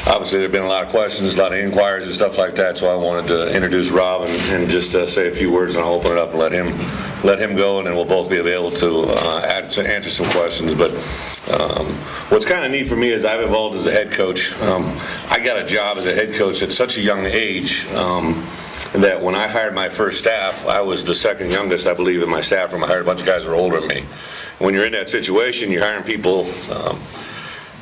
obviously there have been a lot of questions, a lot of inquiries and stuff like that, so I wanted to introduce Robb and just say a few words, and I'll open it up and let him go, and then we'll both be available to answer some questions. But what's kind of neat for me is I've evolved as a head coach. I got a job as a head coach at such a young age that when I hired my first staff, I was the second youngest, I believe, in my staff room. I hired a bunch of guys that were older than me. When you're in that situation, you're hiring people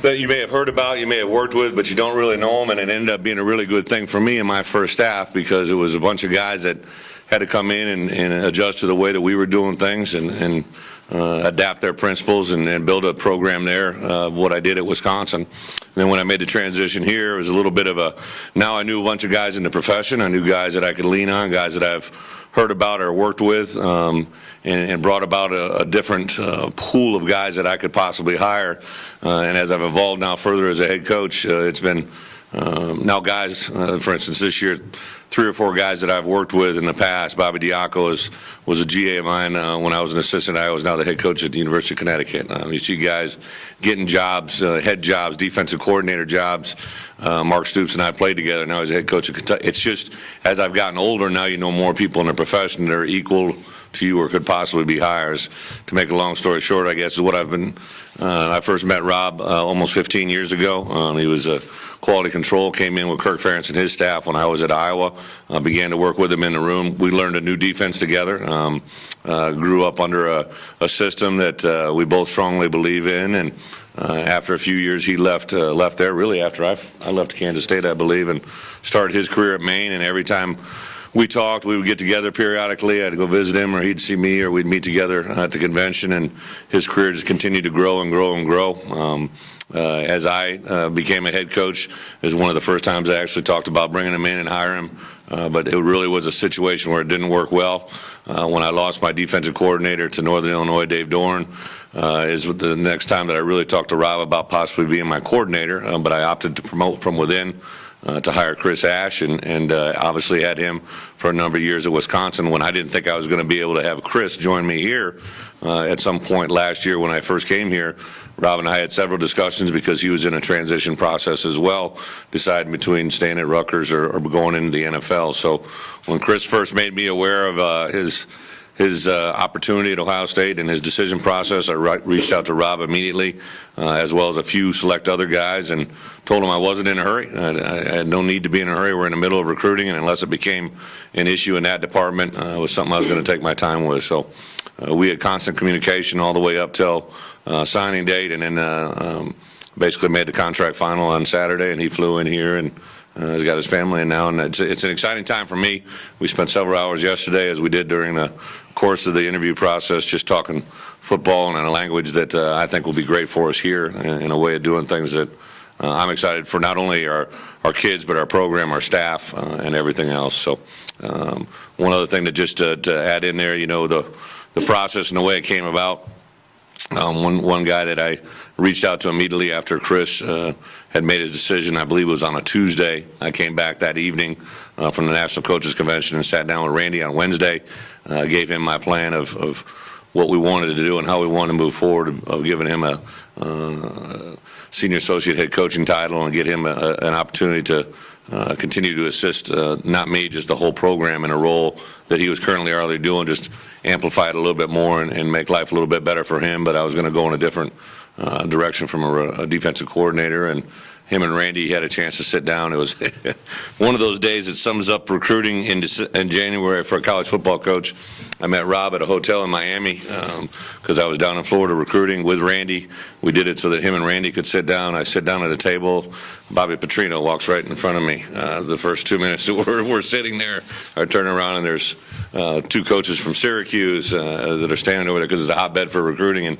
that you may have heard about, you may have worked with, but you don't really know them, and it ended up being a really good thing for me and my first staff, because it was a bunch of guys that had to come in and adjust to the way that we were doing things and adapt their principles and build a program there, what I did at Wisconsin. And then when I made the transition here, it was a little bit of now I knew a bunch of guys in the profession. I knew guys that I could lean on, guys that I've heard about or worked with, and brought about a different pool of guys that I could possibly hire. And as I've evolved now further as a head coach, it's been now guys, for instance, this year, 3 or 4 guys that I've worked with in the past. Bobby Diaco was a GA of mine when I was an assistant. I was now the head coach at the University of Connecticut. You see guys getting jobs, head jobs, defensive coordinator jobs. Mark Stoops and I played together. Now he's a head coach at Kentucky. It's just, as I've gotten older, now you know more people in the profession that are equal to you or could possibly be hires. To make a long story short, I guess, is what I've been. I first met Robb almost 15 years ago. He was a quality control, came in with Kirk Ferentz and his staff when I was at Iowa. Began to work with him in the room. We learned a new defense together. Grew up under a system that we both strongly believe in, and after a few years he left there, really after I left Kansas State, I believe, and started his career at Maine. And every time we talked, we would get together periodically. I'd go visit him, or he'd see me, or we'd meet together at the convention, and his career just continued to grow and grow and grow. As I became a head coach, it was one of the first times I actually talked about bringing him in and hiring him. But it really was a situation where it didn't work well. When I lost my defensive coordinator to Northern Illinois, Dave Dorn, is the next time that I really talked to Robb about possibly being my coordinator. But I opted to promote from within to hire Chris Ash, and obviously had him for a number of years at Wisconsin, when I didn't think I was going to be able to have Chris join me here. At some point last year when I first came here, Robb and I had several discussions, because he was in a transition process as well, deciding between staying at Rutgers or going into the NFL. So when Chris first made me aware of his opportunity at Ohio State and his decision process, I reached out to Robb immediately, as well as a few select other guys, and told him I wasn't in a hurry. I had no need to be in a hurry. We're in the middle of recruiting, and unless it became an issue in that department, it was something I was going to take my time with. So we had constant communication all the way up till signing date, and then basically made the contract final on Saturday, and he flew in here and he's got his family in now, and it's an exciting time for me. We spent several hours yesterday, as we did during the course of the interview process, just talking football and in a language that I think will be great for us here, in a way of doing things that I'm excited for, not only our kids, but our program, our staff, and everything else. So one other thing that just to add in there, the process and the way it came about. One guy that I reached out to immediately after Chris had made his decision, I believe it was on a Tuesday. I came back that evening from the National Coaches Convention and sat down with Randy on Wednesday. Gave him my plan of what we wanted to do and how we wanted to move forward, of giving him a senior associate head coaching title and get him an opportunity to continue to assist, not me, just the whole program, in a role that he was currently already doing, just amplify it a little bit more and make life a little bit better for him. But I was going to go in a different direction from a defensive coordinator, and him and Randy had a chance to sit down. It was one of those days that sums up recruiting in January for a college football coach. I met Robb at a hotel in Miami because I was down in Florida recruiting with Randy. We did it so that him and Randy could sit down. I sit down at a table. Bobby Petrino walks right in front of me. The first 2 minutes that we're sitting there, I turn around and there's 2 coaches from Syracuse that are standing over there because it's a hotbed for recruiting. And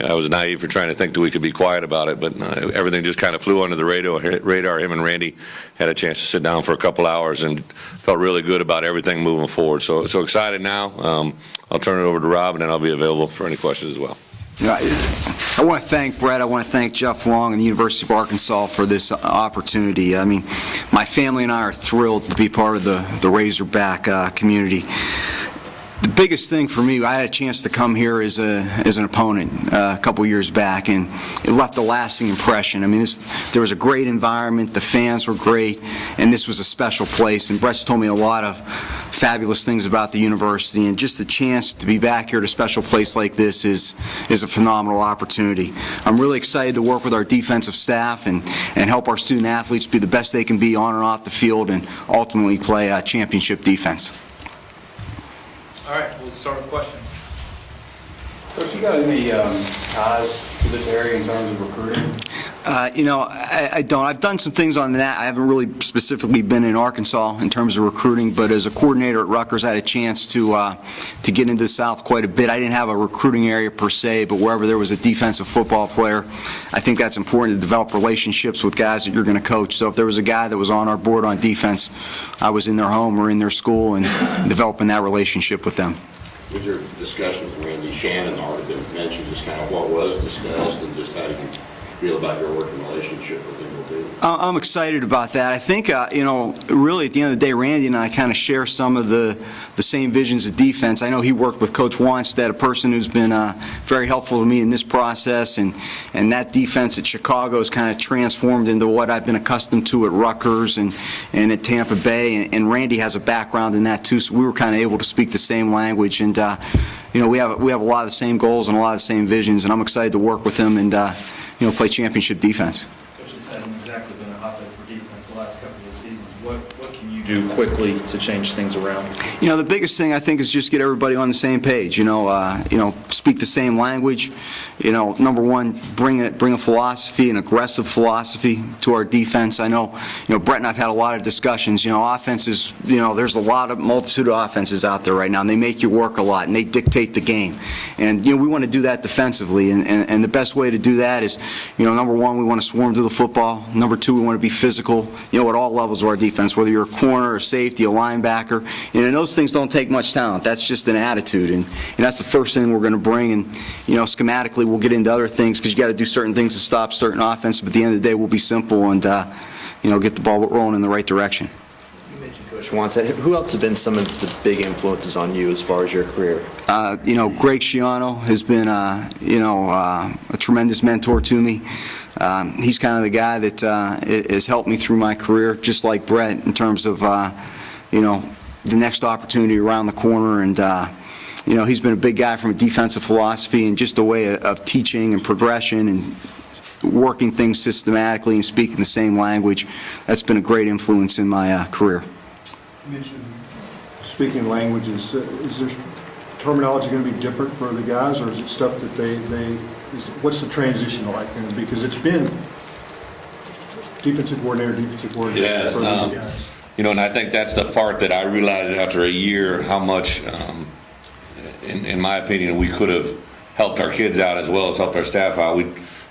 I was naive for trying to think that we could be quiet about it, but everything just kind of flew under the radar. Him and Randy had a chance to sit down for a couple hours and felt really good about everything moving forward. So excited now. I'll turn it over to Robb, and then I'll be available for any questions as well. I want to thank Bret. I want to thank Jeff Long and the University of Arkansas for this opportunity. I mean, my family and I are thrilled to be part of the Razorback community. The biggest thing for me, I had a chance to come here as an opponent a couple years back, and it left a lasting impression. I mean, there was a great environment, the fans were great, and this was a special place. And Bret's told me a lot of fabulous things about the university, and just the chance to be back here at a special place like this is a phenomenal opportunity. I'm really excited to work with our defensive staff and help our student athletes be the best they can be on and off the field, and ultimately play a championship defense. All right, we'll start with questions. Coach, you got any ties to this area in terms of recruiting? I don't. I've done some things on that. I haven't really specifically been in Arkansas in terms of recruiting, but as a coordinator at Rutgers, I had a chance to get into the South quite a bit. I didn't have a recruiting area per se, but wherever there was a defensive football player, I think that's important to develop relationships with guys that you're going to coach. So if there was a guy that was on our board on defense, I was in their home or in their school and developing that relationship with them. Was your discussion with Randy Shannon already been mentioned, just kind of what was discussed and just how do you feel about your working relationship with him? I'm excited about that. I think, really at the end of the day, Randy and I kind of share some of the same visions of defense. I know he worked with Coach Wanstead, a person who's been very helpful to me in this process, and that defense at Chicago has kind of transformed into what I've been accustomed to at Rutgers and at Tampa Bay, and Randy has a background in that too, so we were kind of able to speak the same language, and we have a lot of the same goals and a lot of the same visions, and I'm excited to work with him and play championship defense. Coach, this hasn't exactly been a hotbed for defense the last couple of seasons. What can you do quickly to change things around? The biggest thing I think is just get everybody on the same page. Speak the same language. Number one, bring a philosophy, an aggressive philosophy to our defense. I know, Bret and I've had a lot of discussions. Offenses, there's a multitude of offenses out there right now, and they make you work a lot, and they dictate the game. And we want to do that defensively, and the best way to do that is, number one, we want to swarm to the football. Number two, we want to be physical, at all levels of our defense, whether you're a corner, a safety, a linebacker. And those things don't take much talent. That's just an attitude, and that's the first thing we're going to bring. And schematically, we'll get into other things because you got to do certain things to stop certain offense. But at the end of the day, we'll be simple and get the ball rolling in the right direction. You mentioned Coach Wanstead. Who else have been some of the big influences on you as far as your career? Greg Schiano has been a tremendous mentor to me. He's kind of the guy that has helped me through my career, just like Bret, in terms of the next opportunity around the corner, and he's been a big guy from a defensive philosophy and just a way of teaching and progression and working things systematically and speaking the same language. That's been a great influence in my career. You mentioned speaking languages. Is there terminology going to be different for the guys, or is it stuff that what's the transition like? Because it's been defensive coordinator for these guys. And I think that's the part that I realized after a year how much, in my opinion, we could have helped our kids out as well as helped our staff out.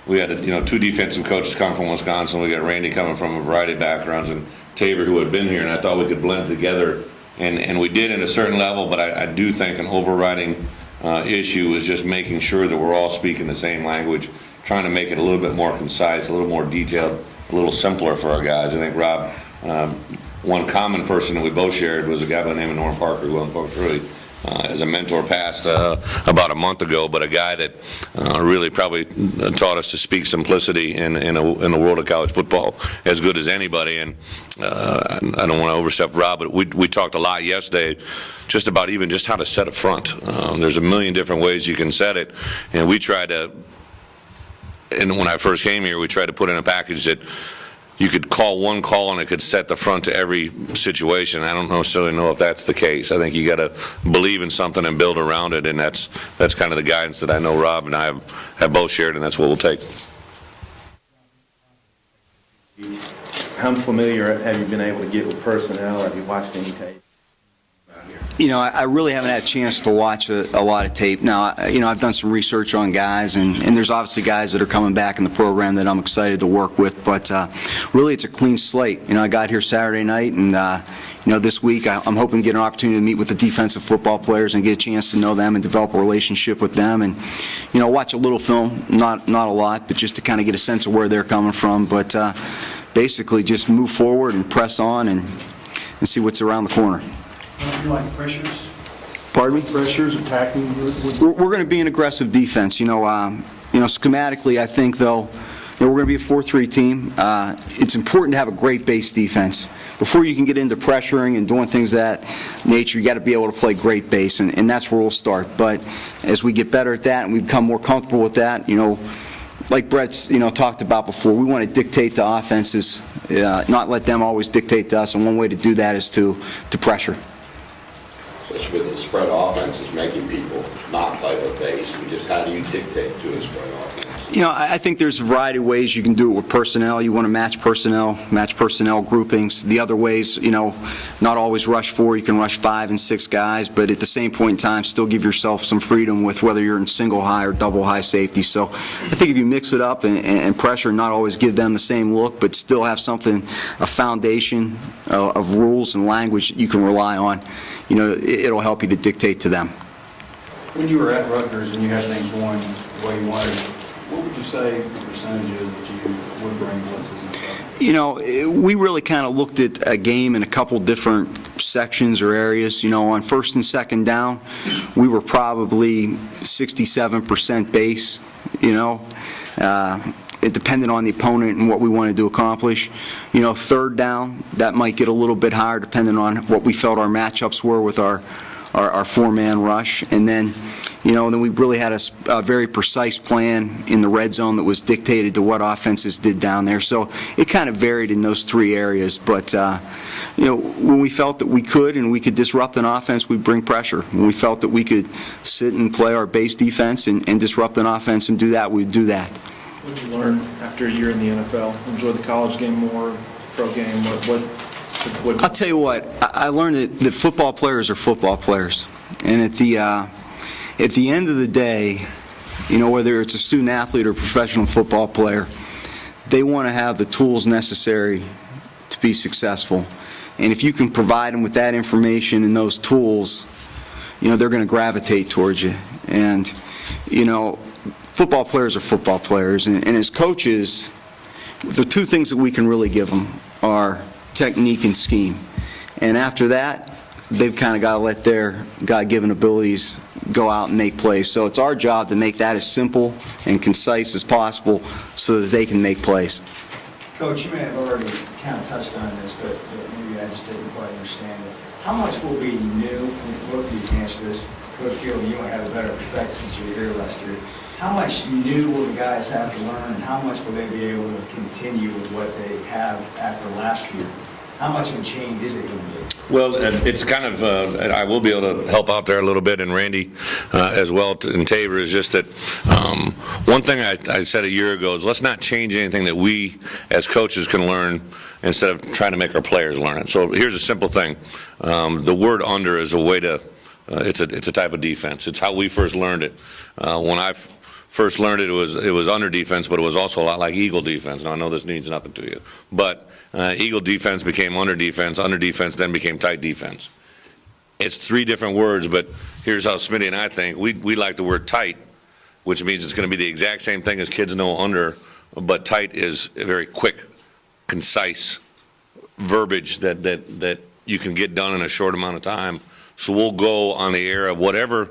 We had two defensive coaches come from Wisconsin. We got Randy coming from a variety of backgrounds, and Tabor, who had been here, and I thought we could blend together, and we did at a certain level. But I do think an overriding issue is just making sure that we're all speaking the same language, trying to make it a little bit more concise, a little more detailed, a little simpler for our guys. I think Rob. One common person that we both shared was a guy by the name of Norm Parker, who unfortunately as a mentor passed about a month ago, but a guy that really probably taught us to speak simplicity in the world of college football as good as anybody. And I don't want to overstep Rob, but we talked a lot yesterday just about even just how to set a front. There's a million different ways you can set it, and we tried to, and when I first came here, we tried to put in a package that you could call one call and it could set the front to every situation. I don't necessarily know if that's the case. I think you got to believe in something and build around it, and that's kind of the guidance that I know Rob and I have both shared, and that's what we'll take. How familiar have you been able to get with personnel? Have you watched any tape? I really haven't had a chance to watch a lot of tape. Now, I've done some research on guys, and there's obviously guys that are coming back in the program that I'm excited to work with, but really it's a clean slate. I got here Saturday night, and this week I'm hoping to get an opportunity to meet with the defensive football players and get a chance to know them and develop a relationship with them, and watch a little film, not a lot, but just to kind of get a sense of where they're coming from, but basically just move forward and press on and see what's around the corner. Do you like pressures? Pardon? Pardon me? Pressures, attacking? We're going to be an aggressive defense. Schematically, I think, though, we're going to be a 4-3 team. It's important to have a great base defense. Before you can get into pressuring and doing things of that nature, you got to be able to play great base, and that's where we'll start. But as we get better at that and we become more comfortable with that, like Brett's talked about before, we want to dictate the offenses, not let them always dictate to us. And one way to do that is to pressure. Especially with the spread offense is making people not play their base. And just how do you dictate to a spread offense? I think there's a variety of ways you can do it with personnel. You want to match personnel groupings. The other ways, not always rush 4. You can rush 5 and 6 guys, but at the same point in time, still give yourself some freedom with whether you're in single high or double high safety. So I think if you mix it up and pressure, not always give them the same look, but still have something, a foundation of rules and language that you can rely on, it'll help you to dictate to them. When you were at Rutgers and you had things going the way you wanted, what would you say the percentage is that you would bring blitzes and stuff? We really kind of looked at a game in a couple different sections or areas. On first and second down, we were probably 67% base, it depended on the opponent and what we wanted to accomplish. Third down, that might get a little bit higher depending on what we felt our matchups were with our 4-man rush. And then, then we really had a very precise plan in the red zone that was dictated to what offenses did down there. So it kind of varied in those 3 areas. But, when we felt that we could and we could disrupt an offense, we'd bring pressure. When we felt that we could sit and play our base defense and disrupt an offense and do that, we'd do that. What did you learn after a year in the NFL? Enjoy the college game more, pro game? What I'll tell you what, I learned that football players are football players. And at the end of the day, whether it's a student athlete or a professional football player, they want to have the tools necessary to be successful. And if you can provide them with that information and those tools, they're going to gravitate towards you. And, football players are football players. And as coaches, the 2 things that we can really give them are technique and scheme. And after that, they've kind of got to let their God-given abilities go out and make plays. So it's our job to make that as simple and concise as possible so that they can make plays. Coach, you may have already kind of touched on this, but maybe I just didn't quite understand it. How much will be new, and both of you can answer this, Coach Field, you might have a better perspective since you were here last year. How much new will the guys have to learn, and how much will they be able to continue with what they have after last year? How much of a change is it going to be? Well, it's kind of, I will be able to help out there a little bit, and Randy as well, and Tabor, is just that one thing I said a year ago is let's not change anything that we as coaches can learn instead of trying to make our players learn it. So here's a simple thing. The word under is a way to, it's a type of defense. It's how we first learned it. When I first learned it was under defense, but it was also a lot like eagle defense. Now, I know this means nothing to you, but eagle defense became under defense then became tight defense. It's 3 different words, but here's how Smitty and I think. We like the word tight, which means it's going to be the exact same thing as kids know under, but tight is a very quick, concise verbiage that you can get done in a short amount of time. So we'll go on the air of whatever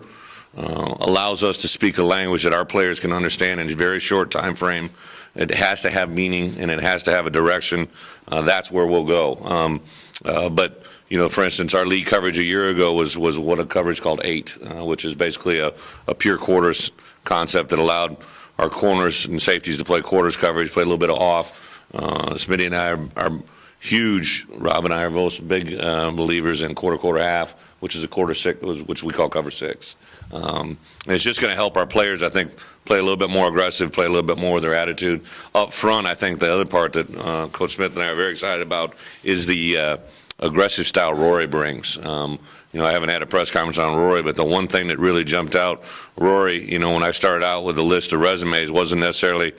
allows us to speak a language that our players can understand in a very short time frame. It has to have meaning and it has to have a direction. That's where we'll go. But for instance, our lead coverage a year ago was what a coverage called 8, which is basically a pure quarters concept that allowed our corners and safeties to play quarters coverage, play a little bit of off. Smitty and I are huge. Rob and I are both big believers in quarter, half, which is a quarter 6, which we call cover 6. And it's just going to help our players, I think, play a little bit more aggressive, play a little bit more with their attitude. Up front, I think the other part that Coach Smith and I are very excited about is the aggressive style Rory brings. I haven't had a press conference on Rory, but the one thing that really jumped out, Rory, when I started out with a list of resumes, wasn't necessarily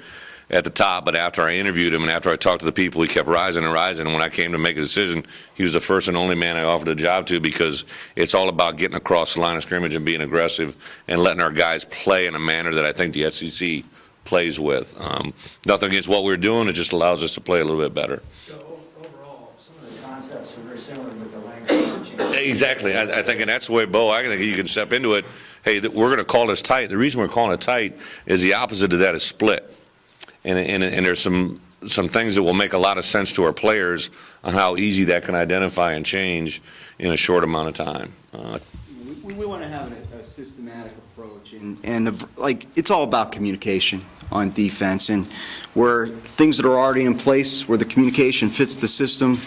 at the top, but after I interviewed him and after I talked to the people, he kept rising and rising. And when I came to make a decision, he was the first and only man I offered a job to, because it's all about getting across the line of scrimmage and being aggressive and letting our guys play in a manner that I think the SEC plays with. Nothing against what we're doing, it just allows us to play a little bit better. So overall, some of the concepts are very similar with the language change. Exactly. I think, and that's the way, Bo, I think you can step into it. Hey, we're going to call this tight. The reason we're calling it tight is the opposite of that is split. And there's some things that will make a lot of sense to our players on how easy that can identify and change in a short amount of time. We want to have a systematic approach, and it's all about communication on defense, and where things that are already in place, where the communication fits the system,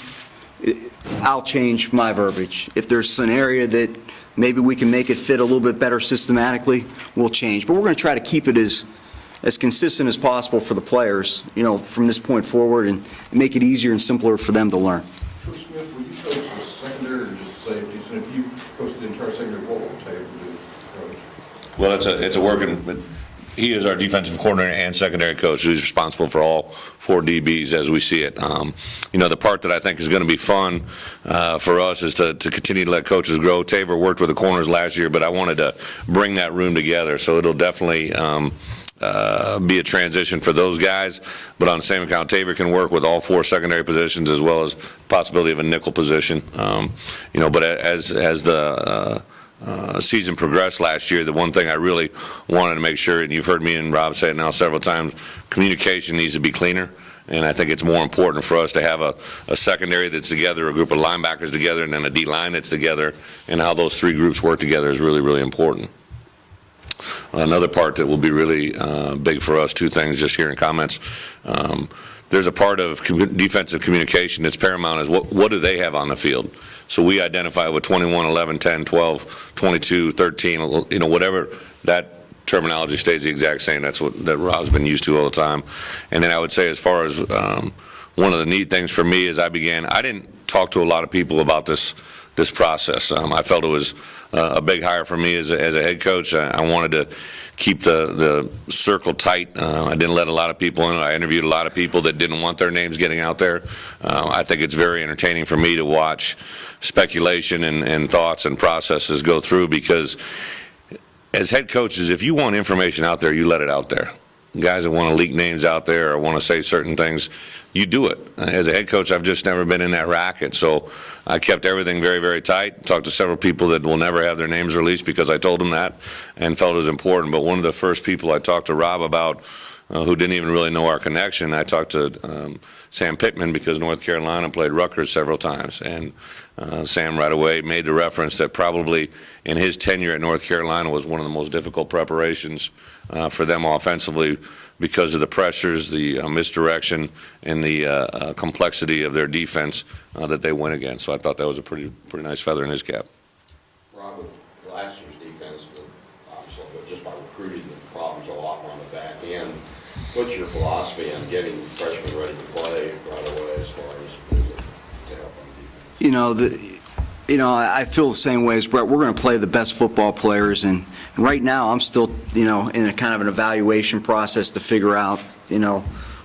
I'll change my verbiage. If there's an area that maybe we can make it fit a little bit better systematically, we'll change. But we're going to try to keep it as consistent as possible for the players, from this point forward, and make it easier and simpler for them to learn. Coach Smith, will you coach the secondary or just safety? So if you coach the entire secondary, what will Tabor do, Coach? Well, it's a working. He is our defensive coordinator and secondary coach, who's responsible for all 4 DBs as we see it. The part that I think is going to be fun for us is to continue to let coaches grow. Tabor worked with the corners last year, but I wanted to bring that room together, so it'll definitely be a transition for those guys. But on the same account, Tabor can work with all 4 secondary positions as well as possibility of a nickel position. But as the season progressed last year, the one thing I really wanted to make sure, and you've heard me and Rob say it now several times, communication needs to be cleaner. And I think it's more important for us to have a secondary that's together, a group of linebackers together, and then a D-line that's together, and how those 3 groups work together is really, really important. Another part that will be really big for us, 2 things just here in comments. There's a part of defensive communication that's paramount is what do they have on the field? So we identify with 21, 11, 10, 12, 22, 13, whatever that terminology stays the exact same. That's that Rob's been used to all the time. And then I would say as far as one of the neat things for me is I didn't talk to a lot of people about this process. I felt it was a big hire for me as a head coach. I wanted to keep the circle tight. I didn't let a lot of people in. I interviewed a lot of people that didn't want their names getting out there. I think it's very entertaining for me to watch speculation and thoughts and processes go through, because as head coaches, if you want information out there, you let it out there. Guys that want to leak names out there or want to say certain things, you do it. As a head coach, I've just never been in that racket, so I kept everything very, very tight. Talked to several people that will never have their names released because I told them that and felt it was important. But one of the first people I talked to Rob about, who didn't even really know our connection, I talked to Sam Pittman, because North Carolina played Rutgers several times, and Sam right away made the reference that probably in his tenure at North Carolina was one of the most difficult preparations for them offensively, because of the pressures, the misdirection, and the complexity of their defense that they went against. So I thought that was a pretty nice feather in his cap. Rob, with last year's defense, obviously, but just by recruiting, the problems a lot on the back end. What's your philosophy on getting freshmen ready to play right away as far as to help on defense? I feel the same way as Bret. We're going to play the best football players, and right now I'm still, in a kind of an evaluation process to figure out,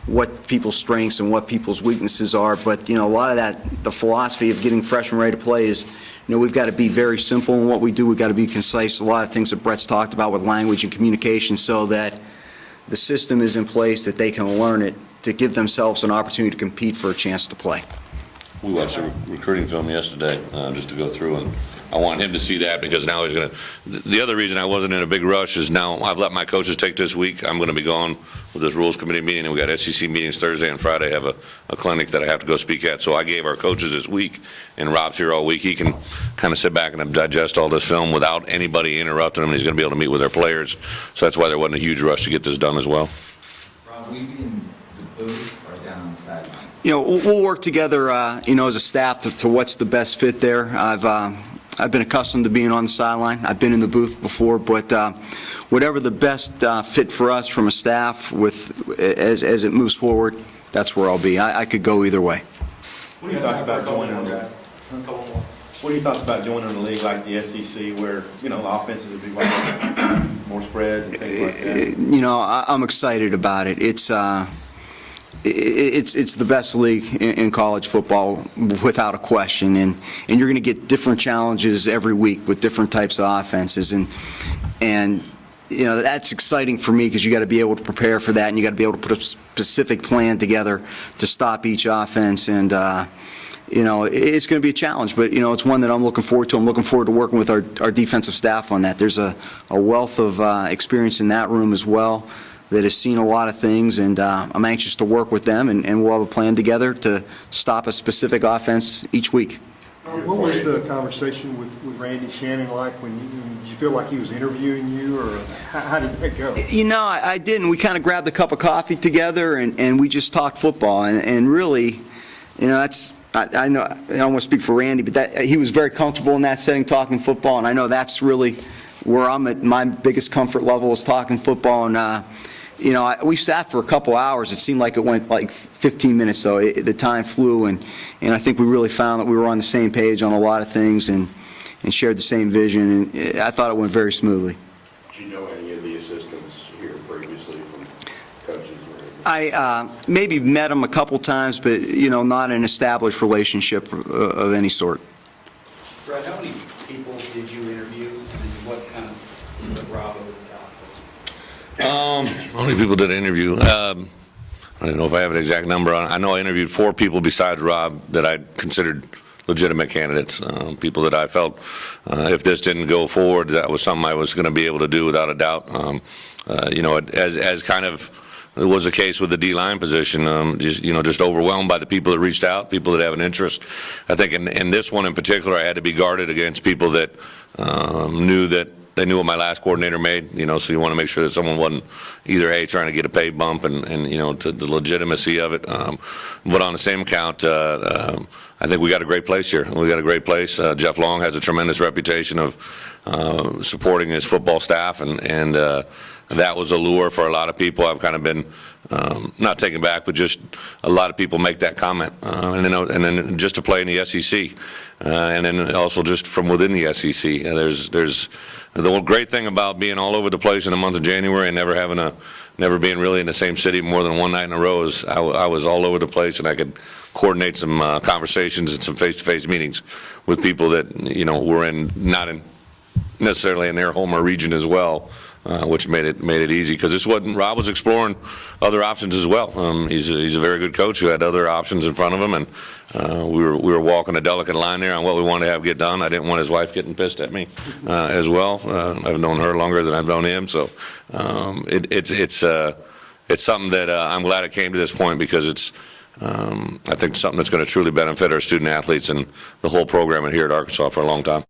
what people's strengths and what people's weaknesses are. But, a lot of that, the philosophy of getting freshmen ready to play is, we've got to be very simple in what we do. We've got to be concise. A lot of things that Bret's talked about with language and communication, so that the system is in place, that they can learn it, to give themselves an opportunity to compete for a chance to play. We watched a recruiting film yesterday just to go through, and I want him to see that, because now he's going to. The other reason I wasn't in a big rush is now I've let my coaches take this week. I'm going to be gone with this rules committee meeting, and we got SEC meetings Thursday and Friday. I have a clinic that I have to go speak at. So I gave our coaches this week, and Rob's here all week. He can kind of sit back and digest all this film without anybody interrupting him, and he's going to be able to meet with our players. So that's why there wasn't a huge rush to get this done as well. Rob, will you be in the booth or down on the sideline? We'll work together, as a staff to what's the best fit there. I've been accustomed to being on the sideline. I've been in the booth before, but whatever the best fit for us from a staff as it moves forward, that's where I'll be. I could go either way. What do you thoughts about going on that? What are your thoughts about joining a league like the SEC, where the offenses would be more spreads and things like that? I'm excited about it. It's the best league in college football, without a question, and you're going to get different challenges every week with different types of offenses, and that's exciting for me, because you got to be able to prepare for that, and you got to be able to put a specific plan together to stop each offense, and it's going to be a challenge, but, it's one that I'm looking forward to. I'm looking forward to working with our defensive staff on that. There's a wealth of experience in that room as well that has seen a lot of things, and I'm anxious to work with them, and we'll have a plan together to stop a specific offense each week. What was the conversation with Randy Shannon like when did you feel like he was interviewing you, or how did that go? I didn't. We kind of grabbed a cup of coffee together, and we just talked football, and really, that's, I know I don't want to speak for Randy, but he was very comfortable in that setting talking football, and I know that's really where I'm at. My biggest comfort level is talking football, and we sat for a couple hours. It seemed like it went like 15 minutes, though. The time flew, and I think we really found that we were on the same page on a lot of things and shared the same vision, and I thought it went very smoothly. Did you know any of the assistants here previously from coaches or anything? I maybe met them a couple times, but, not an established relationship of any sort. Brett, how many people did you interview, and what kind of put Robb over the top? How many people did I interview? I don't know if I have an exact number on. I know I interviewed 4 people besides Robb that I considered legitimate candidates, people that I felt if this didn't go forward, that was something I was going to be able to do without a doubt. As kind of it was the case with the D-line position, just overwhelmed by the people that reached out, people that have an interest. I think in this one in particular, I had to be guarded against people that they knew what my last coordinator made, so you want to make sure that someone wasn't either trying to get a pay bump and to the legitimacy of it. But on the same account, I think we got a great place here. We got a great place. Jeff Long has a tremendous reputation of supporting his football staff, and that was a lure for a lot of people. I've kind of been not taken back, but just a lot of people make that comment, and then just to play in the SEC, and then also just from within the SEC. There's the great thing about being all over the place in the month of January and never being really in the same city more than one night in a row is I was all over the place, and I could coordinate some conversations and some face-to-face meetings with people that were not necessarily in their home or region as well. Which made it easy, because this wasn't. Robb was exploring other options as well. He's a very good coach who had other options in front of him, and we were walking a delicate line there on what we wanted to have get done. I didn't want his wife getting pissed at me as well. I've known her longer than I've known him, so it's something that I'm glad it came to this point, because it's I think something that's going to truly benefit our student athletes and the whole program here at Arkansas for a long time.